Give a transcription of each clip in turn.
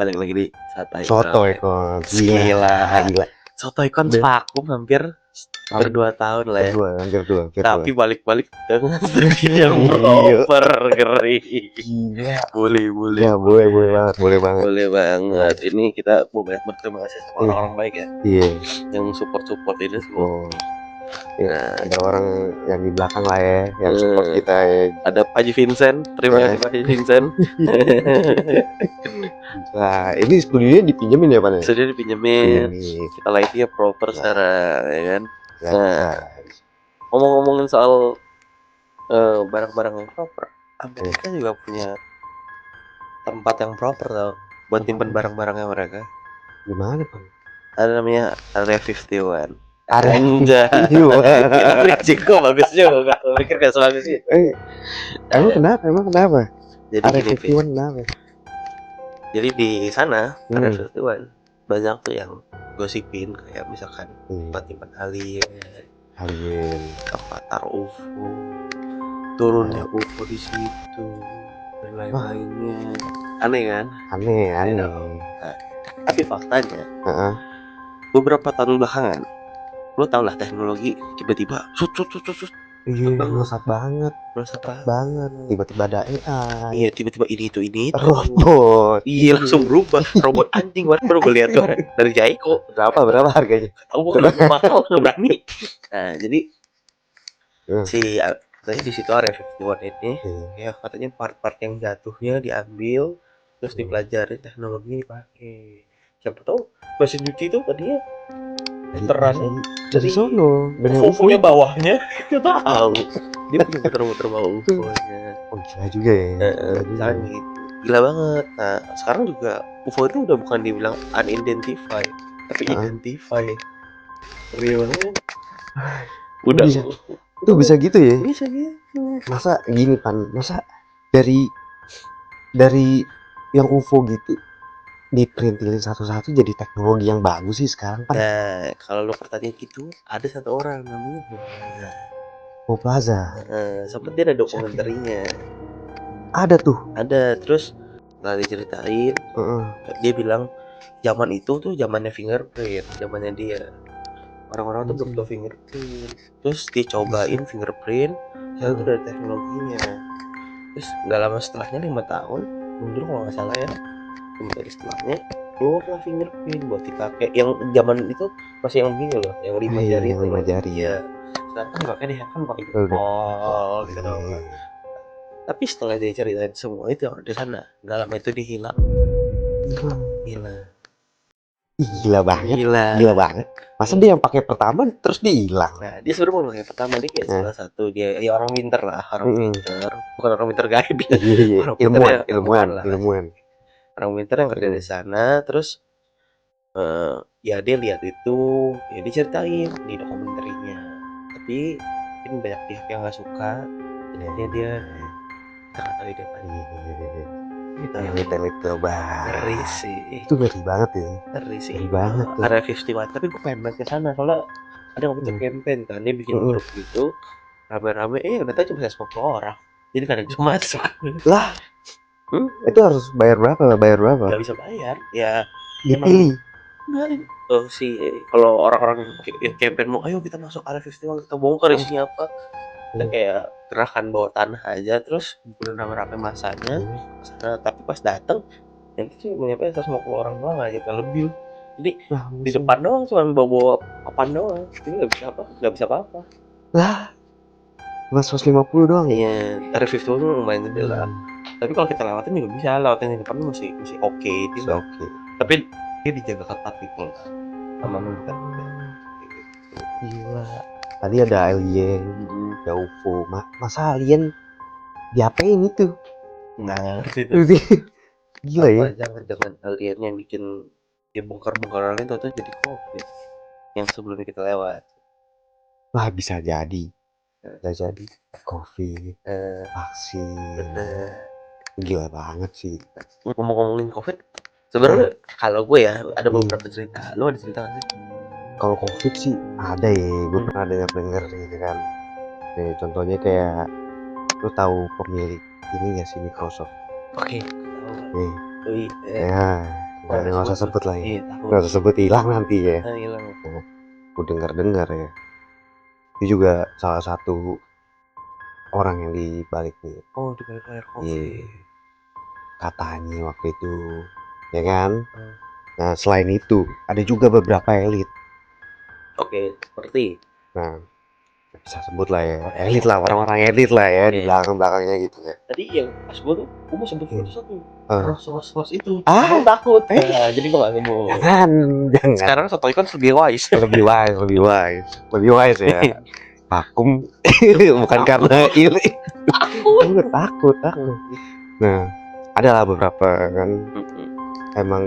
balik lagi di Sotoy kok. Gila. Sotoy kan vakum hampir 2 tahun lah ya. Hampir dua. Tapi balik-balik dengan yang Iya. proper ngeri. Gila. Boleh. Ya, boleh banget. Boleh banget. Ini kita mau banyak berterima kasih sama orang-orang baik ya. Iya. Yang support ini semua. Oh. Ya, ada orang yang di belakang lah ya, yang support kita ya. Ada Pak Haji Vincent, terima kasih Pak Haji Vincent. Nah, ini studionya dipinjemin ya, Pak? Sudah dipinjemin. Kita live-nya proper secara ya kan. Nah, ngomong-ngomongin soal barang-barang yang proper, Amerika juga punya tempat yang proper tau buat nyimpen barang-barangnya mereka. Gimana, Pak? Ada namanya Area 51. Anjay. Bridging kok bagus juga. Mikir gak sebagus itu. Emang kenapa? Jadi Area gini, 51 kenapa? jadi di sana Area 51 banyak tuh yang gosipin kayak misalkan tempat alien, avatar UFO, turunnya UFO di situ dan lain-lainnya. Aneh kan? Aneh. Nah, tapi faktanya beberapa tahun belakangan lo tau lah teknologi tiba-tiba iya, melesat banget. Tiba-tiba ada AI. Iya, tiba-tiba ini itu robot. Iya, langsung berubah. Robot anjing baru gue lihat tuh dari Jaiko. Berapa harganya? Tahu bukan mahal, nggak berani. Nah, jadi katanya di situ Area 51 ini ya katanya part-part yang jatuhnya diambil terus dipelajari teknologi dipakai. Siapa tahu mesin cuci itu tadinya teran dari sono, UFO-nya bawahnya kita tahu. Dia punya muter-muter bawah UFO-nya. Oh, gila juga ya. Gila banget. Nah, sekarang juga UFO itu udah bukan dibilang unidentified, tapi identified. Real banget. Udah itu bisa gitu ya? Bisa gitu. Masa gini, Pan? Masa dari yang UFO gitu diperintilin satu-satu jadi teknologi yang bagus sih sekarang, Pan? Nah, kalau lo pertanyaan gitu, ada satu orang namanya Bob Plaza. Seperti ada dokumenterinya. Ada tuh. Ada, terus setelah diceritain, dia bilang zaman itu tuh zamannya fingerprint, zamannya dia. Orang-orang tuh belum tahu fingerprint. Terus dicobain fingerprint, saya tuh ada teknologinya. Terus nggak lama setelahnya 5 tahun, mundur kalau nggak salah ya, 5 tahun setelahnya keluarlah fingerprint buat dipakai. Yang zaman itu masih yang begini loh, yang 5 jari. Yang 5 jari ya. Sekarang kan pakai pakai jempol gitu. Tapi setelah dia ceritain semua itu yang di sana, nggak lama itu dia hilang. Gila banget. Masa dia yang pakai pertama terus dia hilang? Nah, dia sebenarnya mau pakai pertama, dia kayak salah satu dia ya orang pinter lah, pinter. Bukan orang pinter gaib ya. Ilmuwan. Orang pinter yang kerja di sana, terus ya dia lihat itu, ya dia ceritain di dokumenterinya. Tapi mungkin banyak pihak yang nggak suka, jadinya dia nggak tahu ide apa. Itu ngeri sih. Itu ngeri banget ya. Ngeri sih. Ngeri banget tuh. Area 51, tapi gue pengen banget ke sana soalnya ada yang bikin campaign kan, dia bikin grup gitu rame-rame, udah tahu cuma 150 orang, jadi kan bisa masuk lah. Itu harus bayar berapa? Gak bisa bayar ya. Dipilih. Kalau orang-orang yang campaign mau ayo kita masuk Area 51, kita bongkar isinya apa, kita kayak gerakan bawah tanah aja, terus udah rame-rame masanya kesana. Tapi pas dateng yang itu cuma nyampe 150 orang doang aja, kan lebih. Jadi di depan doang cuma bawa papan doang, jadi nggak bisa apa-apa. Lah, 150 doang. Iya, Area 51 lumayan gede lah. Tapi kalau kita lewatin juga bisa, lewatin di depan masih oke. Tapi dia dijaga ketat gitu sama militer. Gila. Tadi ada alien, ada UFO. Masa alien diapain itu? Nah, gila ya. Jangan alien yang bikin dia bongkar-bongkar alien tuh jadi COVID yang sebelumnya kita lewat. Wah, bisa jadi COVID, vaksin. Gila banget sih. Ngomongin COVID, sebenarnya kalau gue ya ada beberapa cerita. Lo ada cerita nggak sih? Kalau COVID sih ada ya, gue pernah denger gitu kan. Nih, contohnya kayak lo tahu pemilik ini nggak sih, Microsoft? Oke. Nih, ya nggak usah sebut lah ya. Iya, takut. Nggak usah sebut, hilang nanti ya. Hilang. Gue dengar ya. Itu juga salah satu orang yang di balik nih. Oh, di balik layar COVID. Iya. Katanya waktu itu, ya kan? Nah, selain itu ada juga beberapa elit. Oke, seperti. Nah, bisa sebut lah ya, elit lah, orang-orang elit lah ya, di belakang-belakangnya gitu ya. Tadi yang pas gue mau sebut satu. Ros itu. Ah, takut. Jadi gue gak sebut. Jangan. Sekarang Sotoy kan lebih wise. lebih wise ya. Vakum bukan karena iri. Takut. Nah, adalah beberapa kan emang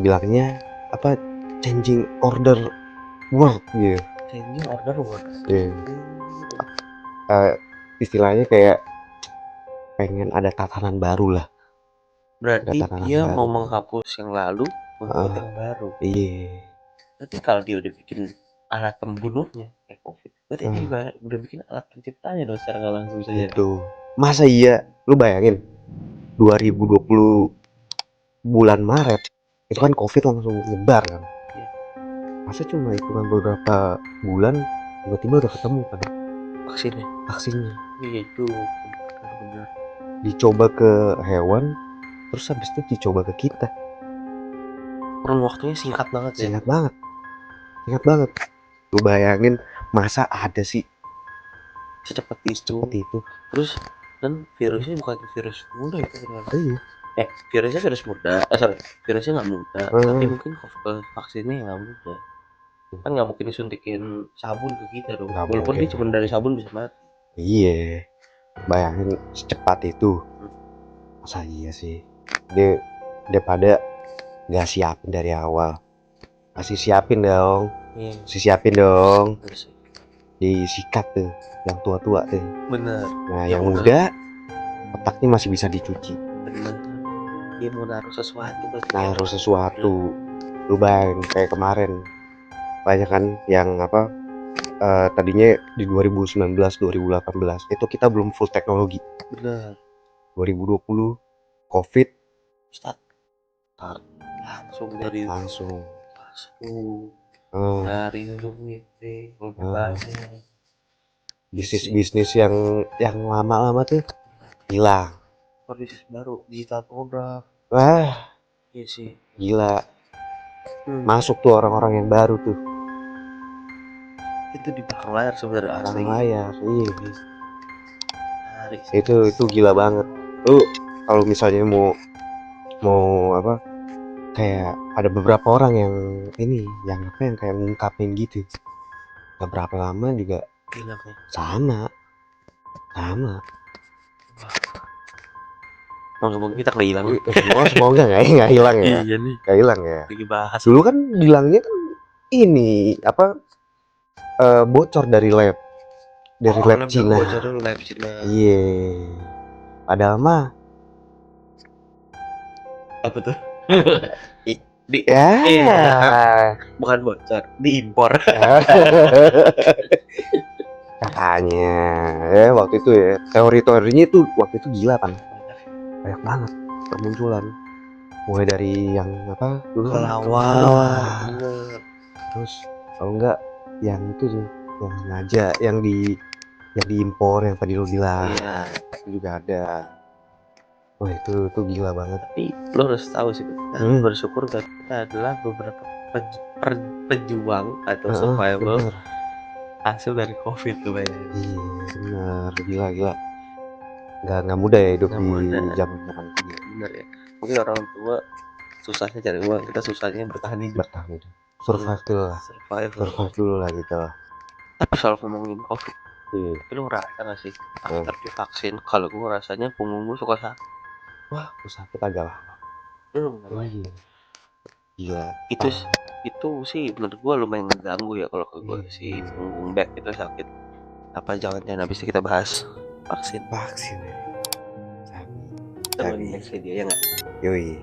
bilangnya apa, changing order world gitu. Changing order world. Istilahnya kayak pengen ada tatanan baru lah. Berarti dia mau menghapus yang lalu, membuat yang baru. Iya. Berarti kalau dia udah bikin alat pembunuhnya kayak COVID, berarti dia juga udah bikin alat penciptanya dong secara nggak langsung saja. Itu masa iya, lu bayangin 2020 bulan Maret itu kan COVID langsung nyebar kan. Masa cuma hitungan beberapa bulan tiba-tiba udah ketemu kan vaksinnya. Iya, itu benar. Dicoba ke hewan, terus habis itu dicoba ke kita. Kurun waktunya singkat banget. Singkat banget. Lu bayangin, masa ada sih secepat itu. Terus dan virusnya bukan virus muda itu ternyata. Iya. Virusnya virus muda. Virusnya nggak muda. Tapi mungkin vaksinnya nggak muda. Kan nggak mungkin disuntikin sabun ke kita dong. Walaupun dia cuma dari sabun bisa mati. Iya. Bayangin secepat itu. Masa iya sih? Dia pada nggak siapin dari awal. Masih siapin dong. Disikat tuh yang tua-tua tuh. Bener. Nah, yang muda otaknya masih bisa dicuci. Bener. Dia mau naruh sesuatu. Lu bayangin kayak kemarin banyak kan yang apa, tadinya di 2019 2018 itu kita belum full teknologi. Bener. 2020 COVID start langsung dari bisnis yang lama-lama tuh hilang. Bisnis baru, digital program. Wah, iya sih, gila. Masuk tuh orang-orang yang baru tuh. Itu di belakang layar sebenarnya. Belakang layar, iya. Itu gila banget. Lu kalau misalnya mau apa, kayak ada beberapa orang yang kayak ngungkapin gitu, gak berapa lama juga hilangnya sama. Semoga kita nggak hilang. Semoga nggak hilang ya. Iya nih. Nggak hilang ya. Lagi bahas. Dulu kan bilangnya kan ini apa, bocor dari lab Cina. Iya. Padahal mah apa tuh? Bukan bocor, diimpor. Katanya waktu itu ya, teori-teorinya itu waktu itu gila kan, banyak banget bermunculan, mulai dari yang apa dulu kelawar, terus kalau enggak yang itu tuh yang sengaja yang diimpor yang tadi lo bilang. Iya. Itu juga ada. Wah, itu gila banget. Tapi lo harus tahu sih, bersyukur kita adalah beberapa pejuang atau survival hasil dari COVID tuh banyak. Iya, benar, gila. Nggak mudah ya hidup di zaman ini. Benar ya. Mungkin orang tua susahnya cari uang, kita susahnya bertahan hidup. Survive dulu lah gitu. Tapi soal ngomongin COVID, lu ngerasa nggak sih after divaksin? Kalau gue rasanya punggung gue suka sakit. Wah, gue sakit agak lama. Gila. Itu sih menurut gue lumayan ngeganggu ya kalau ke gue sih punggung back itu sakit. Apa jangan habis kita bahas vaksin ya. Tapi dia ya nggak? Yoi.